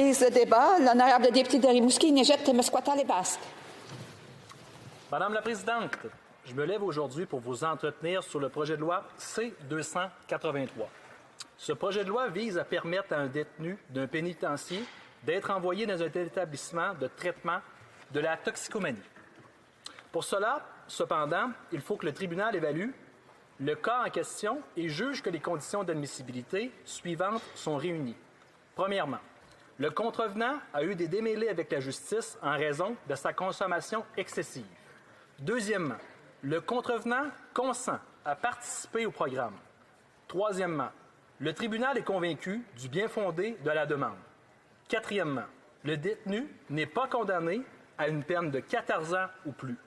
Le débat, l'honorable député de Rimouski, Négette-Mesquata-les-Basques. Madame la Présidente, je me lève aujourd'hui pour vous entretenir sur le projet de loi C-283. Ce projet de loi vise à permettre à un détenu d'un pénitencier d'être envoyé dans un établissement de traitement de la toxicomanie. Pour cela, cependant, il faut que le tribunal évalue le cas en question et juge que les conditions d'admissibilité suivantes sont réunies. Premièrement, le contrevenant a eu des démêlés avec la justice en raison de sa consommation excessive. Deuxièmement, le contrevenant consent à participer au programme. Troisièmement, le tribunal est convaincu du bien-fondé de la demande. Quatrièmement, le détenu n'est pas condamné à une peine de 14 ans ou plus.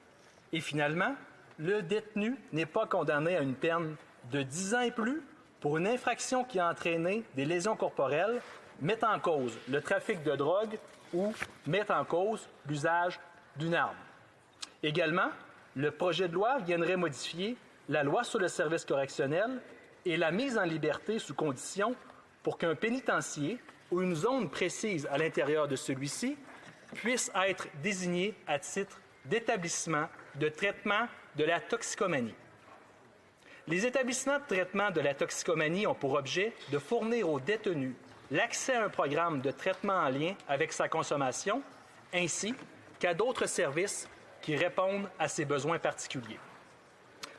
Et finalement, le détenu n'est pas condamné à une peine de 10 ans et plus pour une infraction qui a entraîné des lésions corporelles, met en cause le trafic de drogue ou met en cause l'usage d'une arme. Également, le projet de loi viendrait modifier la loi sur le service correctionnel et la mise en liberté sous condition pour qu'un pénitencier ou une zone précise à l'intérieur de celui-ci puisse être désigné à titre d'établissement de traitement de la toxicomanie. Les établissements de traitement de la toxicomanie ont pour objet de fournir aux détenus l'accès à un programme de traitement en lien avec sa consommation, ainsi qu'à d'autres services qui répondent à ses besoins particuliers.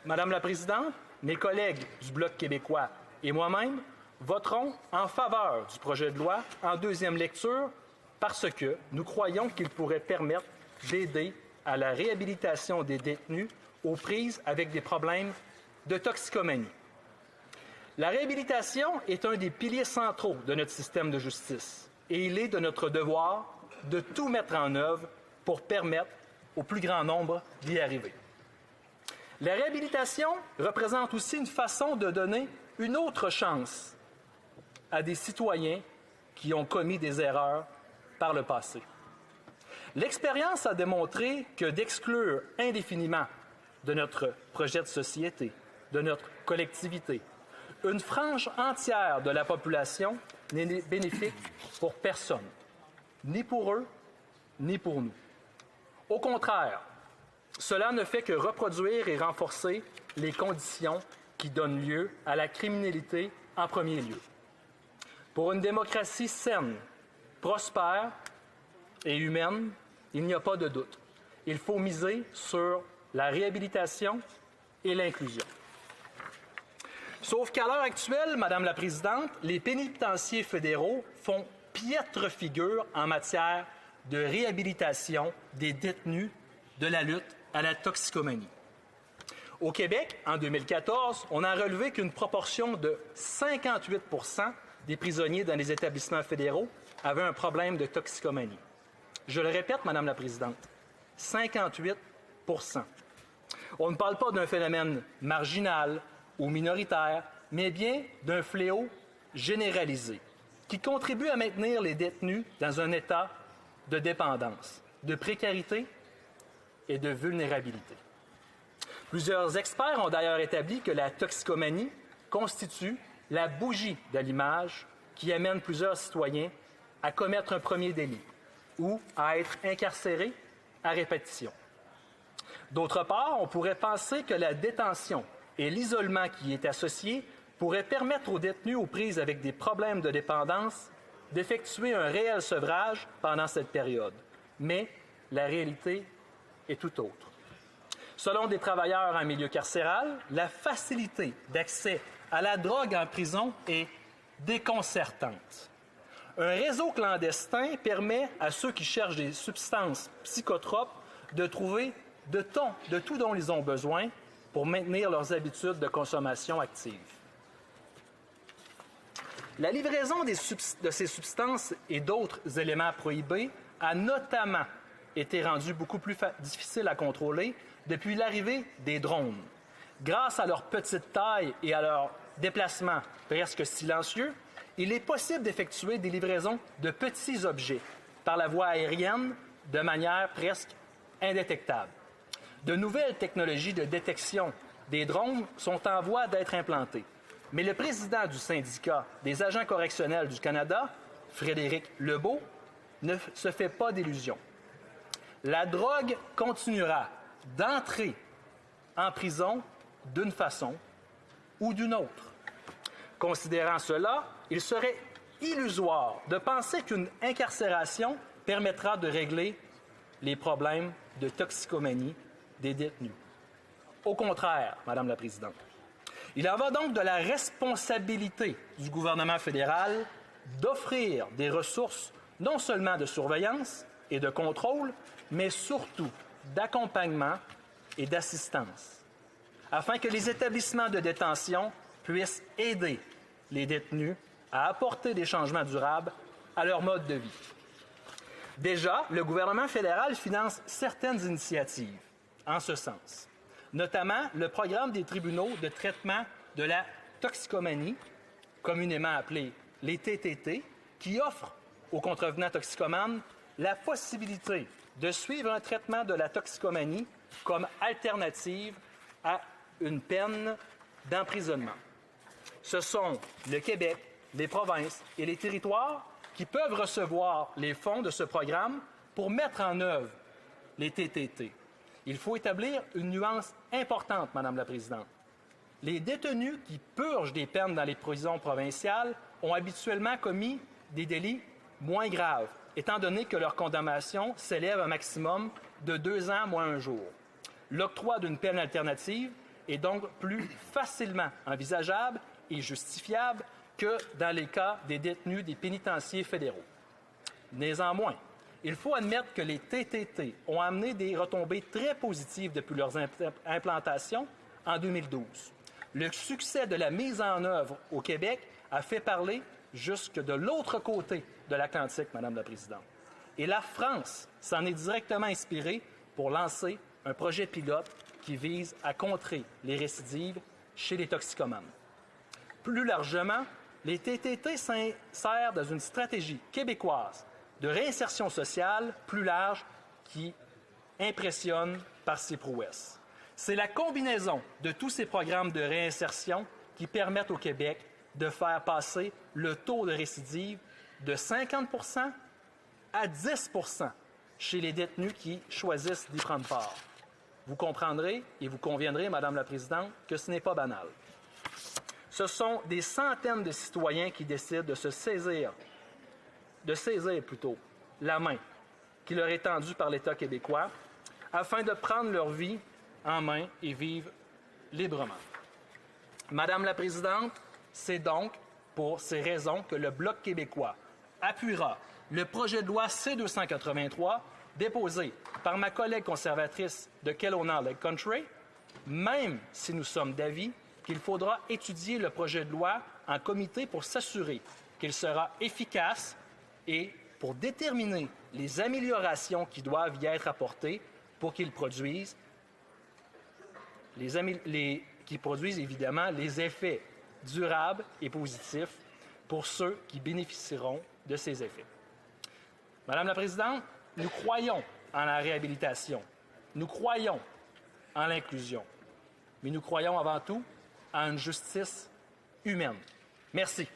Madame la Présidente, mes collègues du Bloc québécois et moi-même voterons en faveur du projet de loi en deuxième lecture parce que nous croyons qu'il pourrait permettre d'aider à la réhabilitation des détenus aux prises avec des problèmes de toxicomanie. La réhabilitation est un des piliers centraux de notre système de justice et il est de notre devoir de tout mettre en œuvre pour permettre au plus grand nombre d'y arriver. La réhabilitation représente aussi une façon de donner une autre chance à des citoyens qui ont commis des erreurs par le passé. L'expérience a démontré que d'exclure indéfiniment de notre projet de société, de notre collectivité, une frange entière de la population n'est bénéfique pour personne, ni pour eux, ni pour nous. Au contraire, cela ne fait que reproduire et renforcer les conditions qui donnent lieu à la criminalité en premier lieu. Pour une démocratie saine, prospère et humaine, il n'y a pas de doute. Il faut miser sur la réhabilitation et l'inclusion. Sauf qu'à l'heure actuelle, Madame la Présidente, les pénitenciers fédéraux font piètre figure en matière de réhabilitation des détenus de la lutte à la toxicomanie. Au Québec, en 2014, on a relevé qu'une proportion de 58 % des prisonniers dans les établissements fédéraux avaient un problème de toxicomanie. Je le répète, Madame la Présidente, 58 %. On ne parle pas d'un phénomène marginal ou minoritaire, mais bien d'un fléau généralisé qui contribue à maintenir les détenus dans un état de dépendance, de précarité et de vulnérabilité. Plusieurs experts ont d'ailleurs établi que la toxicomanie constitue la bougie d'allumage qui amène plusieurs citoyens à commettre un premier délit ou à être incarcérés à répétition. D'autre part, on pourrait penser que la détention et l'isolement qui y est associé pourraient permettre aux détenus aux prises avec des problèmes de dépendance d'effectuer un réel sevrage pendant cette période. Mais la réalité est tout autre. Selon des travailleurs en milieu carcéral, la facilité d'accès à la drogue en prison est déconcertante. Un réseau clandestin permet à ceux qui cherchent des substances psychotropes de trouver de tout dont ils ont besoin pour maintenir leurs habitudes de consommation active. La livraison de ces substances et d'autres éléments prohibés a notamment été rendue beaucoup plus difficile à contrôler depuis l'arrivée des drones. Grâce à leur petite taille et à leur déplacement presque silencieux, il est possible d'effectuer des livraisons de petits objets par la voie aérienne de manière presque indétectable. De nouvelles technologies de détection des drones sont en voie d'être implantées. Mais le président du syndicat des agents correctionnels du Canada, Frédéric Lebeau, ne se fait pas d'illusions. La drogue continuera d'entrer en prison d'une façon ou d'une autre. Considérant cela, il serait illusoire de penser qu'une incarcération permettra de régler les problèmes de toxicomanie des détenus. Au contraire, Madame la Présidente, il en va donc de la responsabilité du gouvernement fédéral d'offrir des ressources non seulement de surveillance et de contrôle, mais surtout d'accompagnement et d'assistance, afin que les établissements de détention puissent aider les détenus à apporter des changements durables à leur mode de vie. Déjà, le gouvernement fédéral finance certaines initiatives en ce sens, notamment le programme des tribunaux de traitement de la toxicomanie, communément appelé les TTT, qui offre aux contrevenants toxicomanes la possibilité de suivre un traitement de la toxicomanie comme alternative à une peine d'emprisonnement. Ce sont le Québec, les provinces et les territoires qui peuvent recevoir les fonds de ce programme pour mettre en œuvre les TTT. Il faut établir une nuance importante, Madame la Présidente. Les détenus qui purgent des peines dans les prisons provinciales ont habituellement commis des délits moins graves, étant donné que leur condamnation s'élève à un maximum de 2 ans moins 1 jour. L'octroi d'une peine alternative est donc plus facilement envisageable et justifiable que dans les cas des détenus des pénitenciers fédéraux. Néanmoins, il faut admettre que les TTT ont amené des retombées très positives depuis leurs implantations en 2012. Le succès de la mise en œuvre au Québec a fait parler jusque de l'autre côté de l'Atlantique, Madame la Présidente. Et la France s'en est directement inspirée pour lancer un projet pilote qui vise à contrer les récidives chez les toxicomanes. Plus largement, les TTT s'insèrent dans une stratégie québécoise de réinsertion sociale plus large qui impressionne par ses prouesses. C'est la combinaison de tous ces programmes de réinsertion qui permettent au Québec de faire passer le taux de récidive de 50 % à 10 % chez les détenus qui choisissent d'y prendre part. Vous comprendrez et vous conviendrez, Madame la Présidente, que ce n'est pas banal. Ce sont des centaines de citoyens qui décident de saisir la main qui leur est tendue par l'État québécois afin de prendre leur vie en main et vivre librement. Madame la Présidente, c'est donc pour ces raisons que le Bloc québécois appuiera le projet de loi C-283 déposé par ma collègue conservatrice de Kelowna-Lake Country, même si nous sommes d'avis qu'il faudra étudier le projet de loi en comité pour s'assurer qu'il sera efficace et pour déterminer les améliorations qui doivent y être apportées pour qu'il produise évidemment les effets durables et positifs pour ceux qui bénéficieront de ces effets. Madame la Présidente, nous croyons en la réhabilitation, nous croyons en l'inclusion, mais nous croyons avant tout en une justice humaine. Merci.